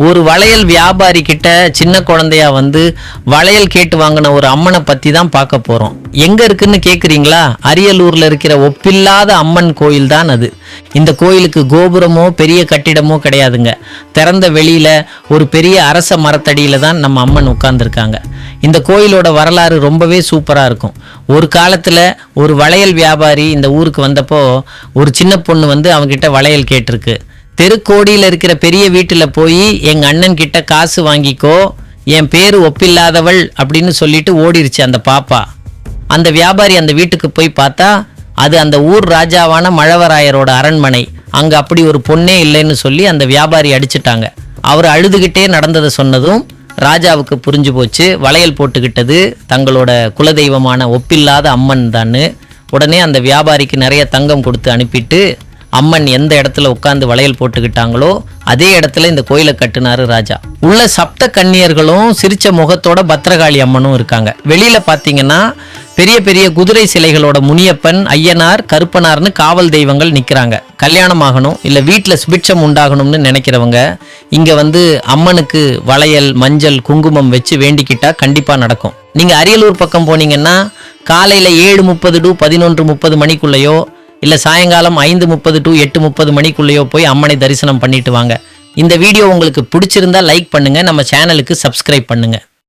ஒரு வளையல் வியாபாரி கிட்ட சின்ன குழந்தையா வந்து வளையல் கேட்டு வாங்கின ஒரு அம்மனை பத்தி தான் பார்க்க போறோம். எங்க இருக்குன்னு கேக்குறீங்களா? அரியலூர்ல இருக்கிற ஒப்பில்லாத அம்மன் கோயில் தான் அது. இந்த கோயிலுக்கு கோபுரமோ பெரிய கட்டிடமோ கிடையாதுங்க. திறந்த வெளியில ஒரு பெரிய அரச மரத்தடியில தான் நம்ம அம்மன் உட்கார்ந்துருக்காங்க. இந்த கோயிலோட வரலாறு ரொம்பவே சூப்பரா இருக்கும். ஒரு காலத்துல ஒரு வளையல் வியாபாரி இந்த ஊருக்கு வந்தப்போ ஒரு சின்ன பொண்ணு வந்து அவங்கிட்ட வளையல் கேட்டிருக்கு. தெருக்கோடியில் இருக்கிற பெரிய வீட்டில் போய் எங்கள் அண்ணன் கிட்ட காசு வாங்கிக்கோ, என் பேர் ஒப்பில்லாதவள் அப்படின்னு சொல்லிட்டு ஓடிருச்சு அந்த பாப்பா. அந்த வியாபாரி அந்த வீட்டுக்கு போய் பார்த்தா அது அந்த ஊர் ராஜாவான மழவராயரோட அரண்மனை. அங்கே அப்படி ஒரு பொண்ணே இல்லைன்னு சொல்லி அந்த வியாபாரி அடிச்சிட்டாங்க. அவர் அழுதுகிட்டே நடந்ததை சொன்னதும் ராஜாவுக்கு புரிஞ்சு போச்சு, வளையல் போட்டுக்கிட்டது தங்களோட குலதெய்வமான ஒப்பில்லாத அம்மன் தான்னு. உடனே அந்த வியாபாரிக்கு நிறைய தங்கம் கொடுத்து அனுப்பிட்டு அம்மன் எந்த இடத்துல உட்கார்ந்து வளையல் போட்டுக்கிட்டாங்களோ அதே இடத்துல இந்த கோயிலை கட்டுனாரு ராஜா. உள்ள சப்த கன்னியர்களும் சிரிச்ச முகத்தோட பத்ரகாளி அம்மனும் இருக்காங்க. வெளியில பாத்தீங்கன்னா பெரிய பெரிய குதிரை சிலைகளோட முனியப்பன், ஐயனார், கருப்பனார்னு காவல் தெய்வங்கள் நிக்கிறாங்க. கல்யாணம் ஆகணும் இல்ல வீட்டுல சுபிட்சம் உண்டாகணும்னு நினைக்கிறவங்க இங்க வந்து அம்மனுக்கு வளையல், மஞ்சள், குங்குமம் வச்சு வேண்டிக்கிட்டா கண்டிப்பா நடக்கும். நீங்க அரியலூர் பக்கம் போனீங்கன்னா காலையில 7:30 to 11:30 மணிக்குள்ளேயோ இல்ல சாயங்காலம் 5:30 to 8:30 மணிக்குள்ளேயோ போய் அம்மனை தரிசனம் பண்ணிட்டு வாங்க. இந்த வீடியோ உங்களுக்கு பிடிச்சிருந்தா லைக் பண்ணுங்க, நம்ம சேனலுக்கு சப்ஸ்கிரைப் பண்ணுங்க.